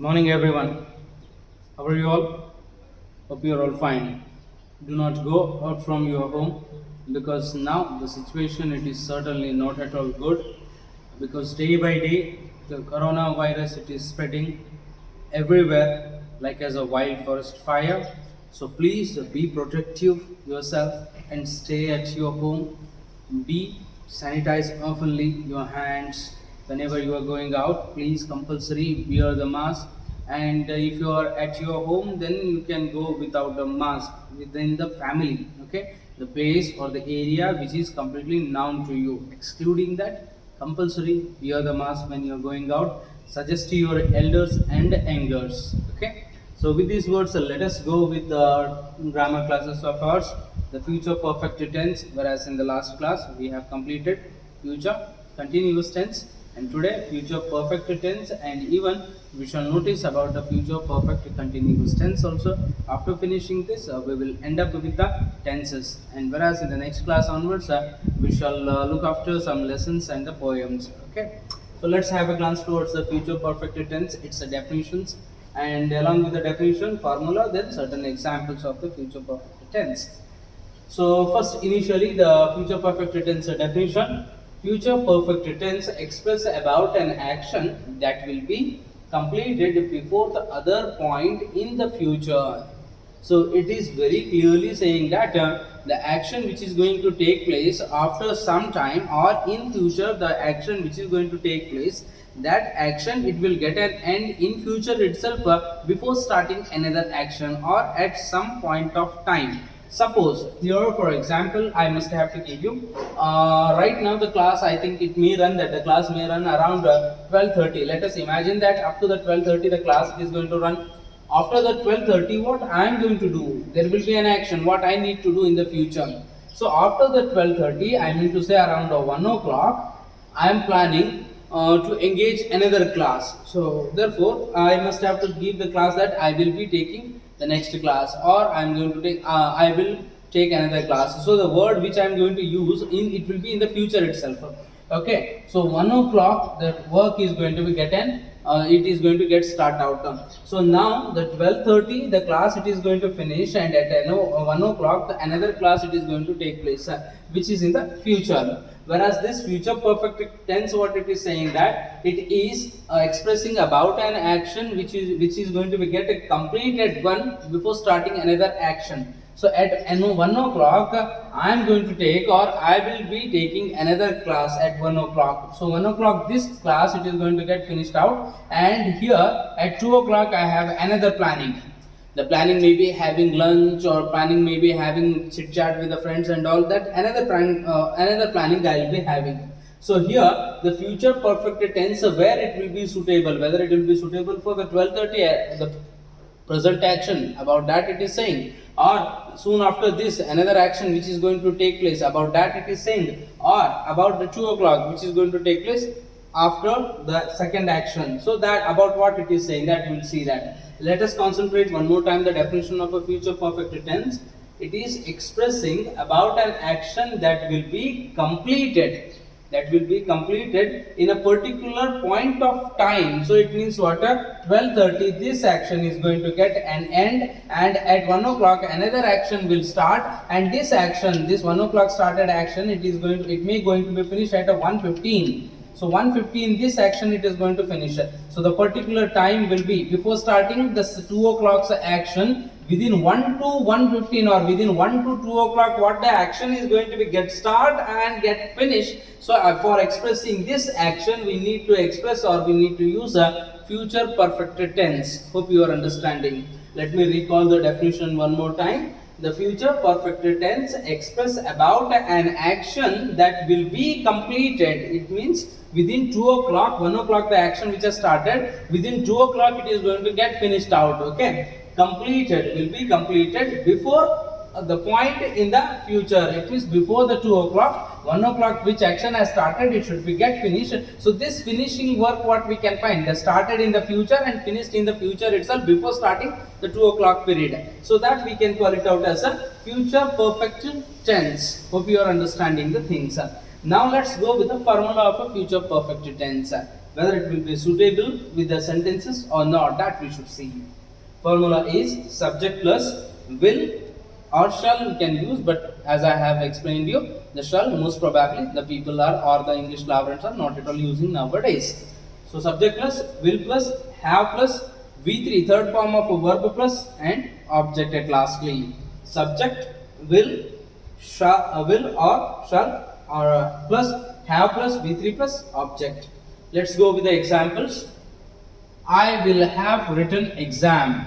Morning, everyone. How are you all? Hope you are all fine. Do not go out from your home because now the situation it is certainly not at all good because day by day the coronavirus it is spreading everywhere like as a wild forest fire. So please be protective yourself and stay at your home. Be sanitize oftenly your hands whenever you are going out. Please compulsory wear the mask. And if you are at your home, then you can go without the mask within the family. Okay, the place or the area which is completely known to you. Excluding that, compulsory wear the mask when you are going out. Suggest to your elders and youngers. Okay. So with these words, let us go with the grammar classes of ours, the future perfect tense, whereas in the last class we have completed future continuous tense, and today future perfect tense, and even we shall notice about the future perfect continuous tense also. After finishing this, we will end up with the tenses, and whereas in the next class onwards, we shall look after some lessons and the poems. Okay. So let's have a glance towards the future perfect tense, its definitions, and along with the definition formula, then certain examples of the future perfect tense. So first, initially, the future perfect tense definition. Future perfect tense express about an action that will be completed before the other point in the future. So it is very clearly saying that the action which is going to take place after some time or in future, the action which is going to take place, that action it will get an end in future itself before starting another action or at some point of time. Suppose here, for example, I must have to give you right now the class. I think it may run that the class may run around 12:30. Let us imagine that up to the 12:30 the class is going to run. After the 12:30, what I am going to do? There will be an action. What I need to do in the future. So after the 12:30, I mean to say around 1 o'clock, I am planning to engage another class. So therefore, I must have to give the class that I will be taking the next class, or I am going to take I will take another class. So the word which I am going to use in it will be in the future itself. Okay, so 1 o'clock the work is going to be getting it is going to get start out. So now the 12:30 the class it is going to finish, and at 1 o'clock the another class it is going to take place, which is in the future. Whereas this future perfect tense, what it is saying that it is expressing about an action which is going to be get completed one before starting another action. So at 1 o'clock, I am going to take, or I will be taking another class at 1 o'clock. So 1 o'clock this class it is going to get finished out, and here at 2 o'clock I have another planning. The planning may be having lunch, or planning may be having chit chat with the friends and all that. Another planning I will be having. So here the future perfect tense where it will be suitable, whether it will be suitable for the 12:30 the present action, about that it is saying, or soon after this another action which is going to take place, about that it is saying, or about the 2 o'clock which is going to take place after the second action. So that about what it is saying, that you will see that. Let us concentrate one more time the definition of a future perfect tense. It is expressing about an action that will be completed, in a particular point of time. So it means what, 12:30 this action is going to get an end, and at 1 o'clock another action will start, and this action, this 1 o'clock started action, it may going to be finished at a 1:15. So 1:15 this action it is going to finish. So the particular time will be before starting the 2 o'clock's action, within 1 to 1:15, or within 1 to 2 o'clock what the action is going to be get start and get finished. So for expressing this action we need to express, or we need to use a future perfect tense. Hope you are understanding. Let me recall the definition one more time. The future perfect tense express about an action that will be completed. It means within 2 o'clock, 1 o'clock the action which has started, within 2 o'clock it is going to get finished out. Okay, completed, will be completed before the point in the future. It means before the 2 o'clock, 1 o'clock which action has started, it should be get finished. So this finishing work what we can find, the started in the future and finished in the future itself before starting the 2 o'clock period. So that we can call it out as a future perfect tense. Hope you are understanding the things. Now let's go with the formula of a future perfect tense. whether it will be suitable with the sentences or not, that we should see. Formula is subject plus will or shall we can use, but as I have explained you, the shall most probably the people are or the English laborants are not at all using nowadays. So subject plus will plus have plus V3 third form of a verb plus and object at lastly. Subject will will or shall or plus have plus V3 plus object. Let's go with the examples. I will have written exam.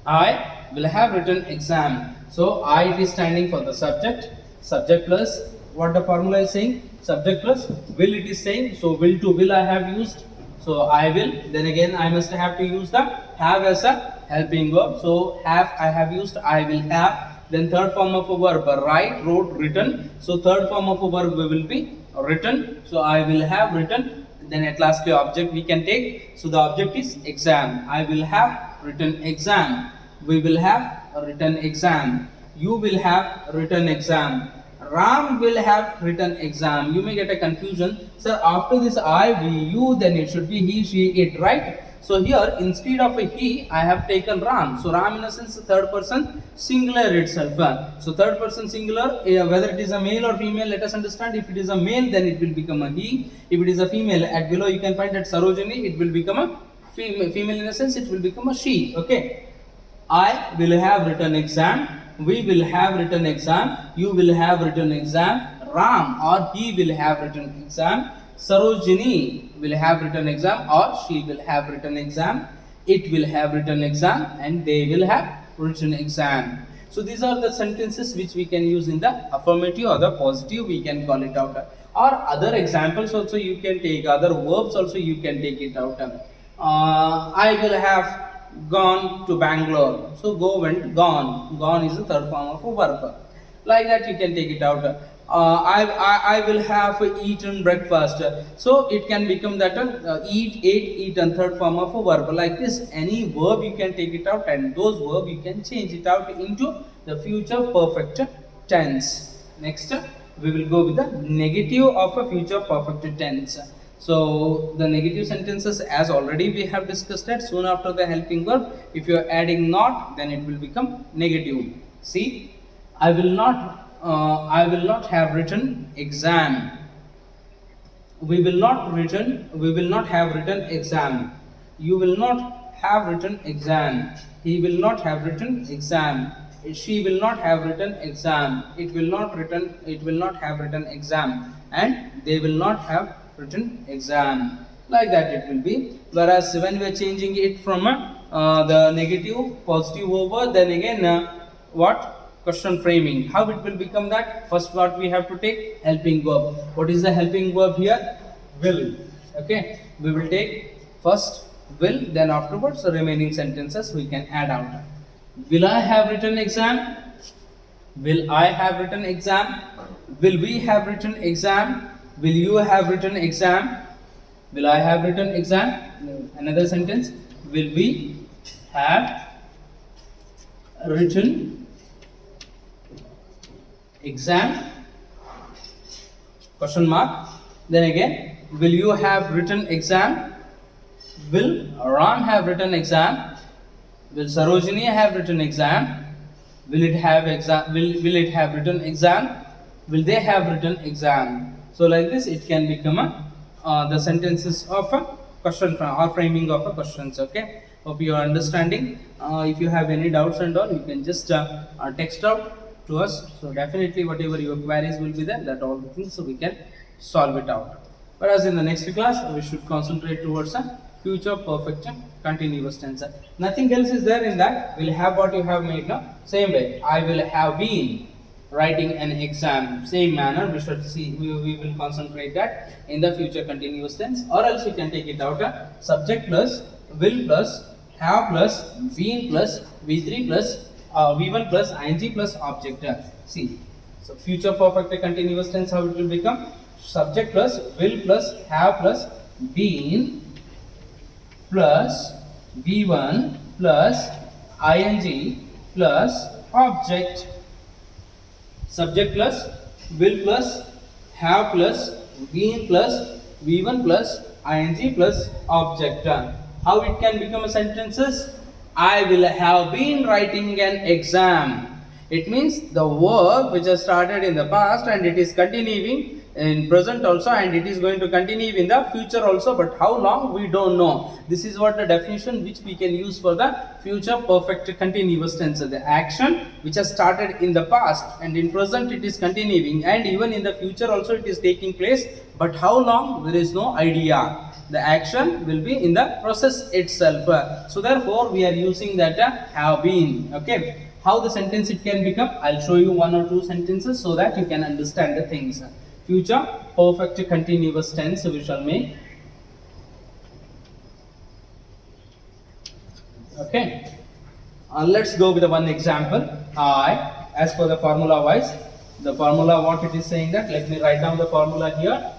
I will have written exam. So I it is standing for the subject. Subject plus what the formula is saying. Subject plus will it is saying. So will to will I have used. So I will. Then again I must have to use the have as a helping verb. So have I have used. I will have. Then third form of a verb write, wrote, written. So third form of a verb will be written. So I will have written. Then at last the object we can take. So the object is exam. I will have written exam. We will have a written exam. You will have written exam. Ram will have written exam. You may get a confusion. Sir, after this I, we, you, then it should be he, she, it, right? So here instead of a he, I have taken Ram. So Ram in a sense third person singular itself. So third person singular, whether it is a male or female, let us understand. If it is a male, then it will become a he. If it is a female, at below you can find that Sarojini, it will become a female. Female in a sense, it will become a she. Okay. I will have written exam. We will have written exam. You will have written exam. Ram or he will have written exam. Sarojini will have written exam or she will have written exam. It will have written exam and they will have written exam. So these are the sentences which we can use in the affirmative or the positive, we can call it out. Or other examples also you can take, other verbs also you can take it out. I will have gone to Bangalore. So go went, gone. Gone is the third form of a verb. Like that you can take it out. I will have eaten breakfast. So it can become that eat, ate, eaten, third form of a verb. Like this, any verb you can take it out, and those verb you can change it out into the future perfect tense. Next, we will go with the negative of a future perfect tense. So the negative sentences, as already we have discussed that, soon after the helping verb, if you are adding not, then it will become negative. See, I will not have written exam. We will not have written exam. You will not have written exam. He will not have written exam. She will not have written exam. It will not have written exam. And they will not have written exam. Like that it will be. Whereas when we are changing it from the negative positive over, then again what? Question framing. How it will become that? First what we have to take? Helping verb. What is the helping verb here? Will. Okay. We will take first will, then afterwards the remaining sentences we can add out. Will I have written exam? Will I have written exam? Will we have written exam? Will you have written exam? Will I have written exam? Another sentence. Will we have written exam? Question mark. Then again, will you have written exam? Will Ram have written exam? Will Sarojini have written exam? Will it have exam? Will it have written exam? Will they have written exam? So like this, it can become the sentences of a question or framing of a questions. Okay. Hope you are understanding. If you have any doubts and all, you can just text out to us. So definitely whatever your queries will be there, that all the things, so we can solve it out. Whereas in the next class we should concentrate towards a future perfect continuous tense. Nothing else is there in that. We'll have what you have made now. Same way, I will have been writing an exam. Same manner we should see. We will concentrate that in the future continuous tense. Or else you can take it out subject plus will plus have plus been plus V3 plus V1 plus ing plus object. See, so future perfect continuous tense, how it will become? Subject plus will plus have plus been plus V1 plus ing plus object. Subject plus will plus have plus been plus V1 plus ing plus object. How it can become a sentences? I will have been writing an exam. It means the work which has started in the past and it is continuing in present also, and it is going to continue in the future also, but how long we don't know. This is what the definition which we can use for the future perfect continuous tense. The action which has started in the past and in present it is continuing, and even in the future also it is taking place, but how long there is no idea. The action will be in the process itself. So therefore we are using that have been. Okay, how the sentence it can become, I'll show you one or two sentences so that you can understand the things. Future perfect continuous tense we shall make. Okay, let's go with the one example. I, as per the formula wise, the formula what it is saying, that let me write down the formula here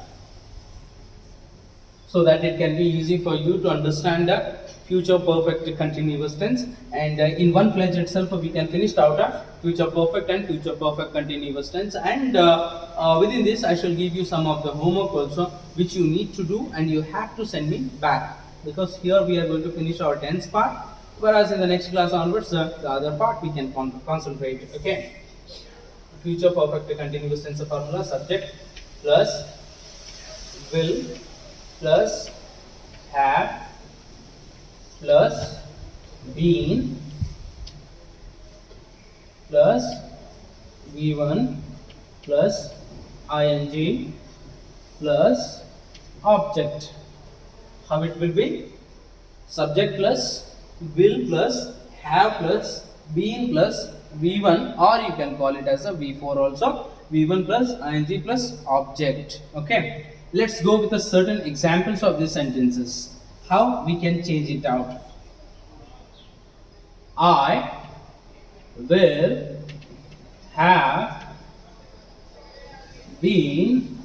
so that it can be easy for you to understand the future perfect continuous tense, and in one pledge itself we can finish out a future perfect and future perfect continuous tense, and within this I shall give you some of the homework also which you need to do and you have to send me back, because here we are going to finish our tense part, whereas in the next class onwards the other part we can concentrate. Okay, future perfect continuous tense formula: subject plus will plus have plus been plus v1 plus ing plus object. How it will be? Subject plus will plus have plus been plus v1, or you can call it as a v4 also, v1 plus ing plus object. Okay, let's go with a certain examples of these sentences, how we can change it out. I will have been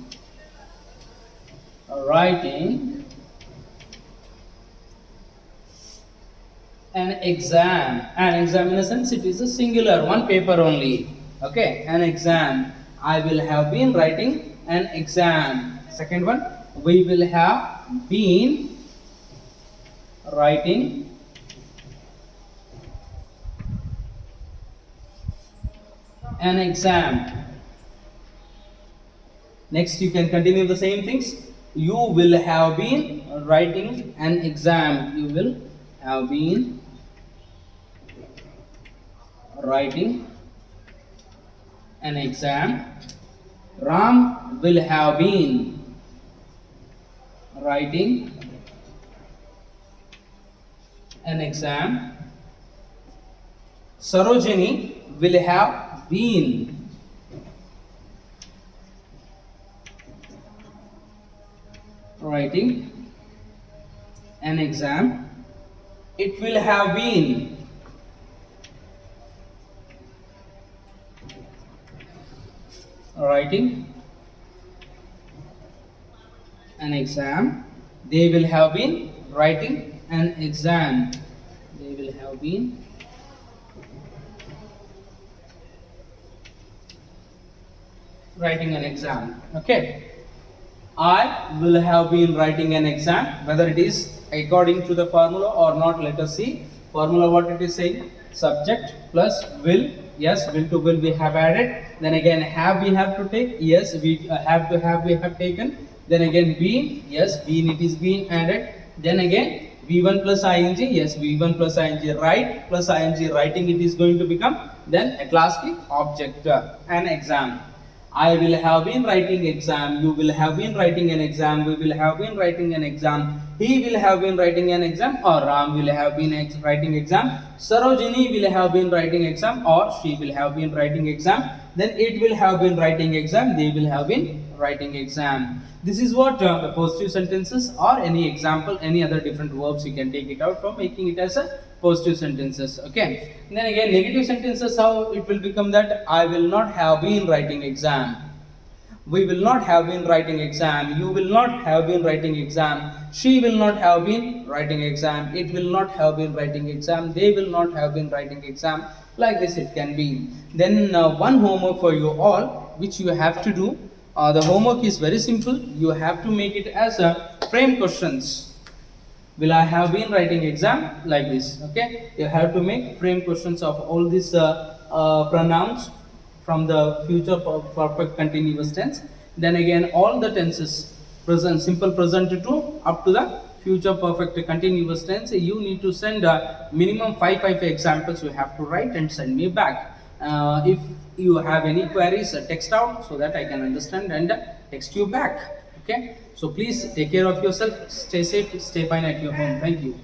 writing an exam. An exam in a sense it is a singular, one paper only. Okay, an exam. I will have been writing an exam. Second one, we will have been writing an exam. Next you can continue the same things. You will have been writing an exam. You will have been writing an exam. Ram will have been writing an exam. Sarojini will have been writing an exam. It will have been writing an exam. They will have been writing an exam. They will have been writing an exam. Okay, I will have been writing an exam. Whether it is according to the formula or not, let us see. Formula what it is saying: subject plus will. Yes, will to will we have added. Then again have we have to take. Yes, we have to have we have taken. Then again been. Yes, been it is been added. Then again v1 plus ing. Yes, v1 plus ing, write plus ing, writing it is going to become. Then at last the object, an exam. I will have been writing exam. You will have been writing an exam. We will have been writing an exam. He will have been writing an exam, or Ram will have been writing exam. Sarojini will have been writing exam, or she will have been writing exam. Then it will have been writing exam. They will have been writing exam. This is what the positive sentences, or any example, any other different verbs you can take it out from making it as a positive sentences. Okay, and then again negative sentences, how it will become that I will not have been writing exam. We will not have been writing exam. You will not have been writing exam. She will not have been writing exam. It will not have been writing exam. They will not have been writing exam. Like this it can be. Then one homework for you all which you have to do. The homework is very simple. You have to make it as a frame questions. Will I have been writing exam like this? Okay, you have to make frame questions of all these pronouns from the future perfect continuous tense. Then again, all the tenses, present simple present to up to the future perfect continuous tense, you need to send minimum five examples you have to write and send me back. If you have any queries, text out so that I can understand and text you back. Okay, so please take care of yourself, stay safe, stay fine at your home. Thank you.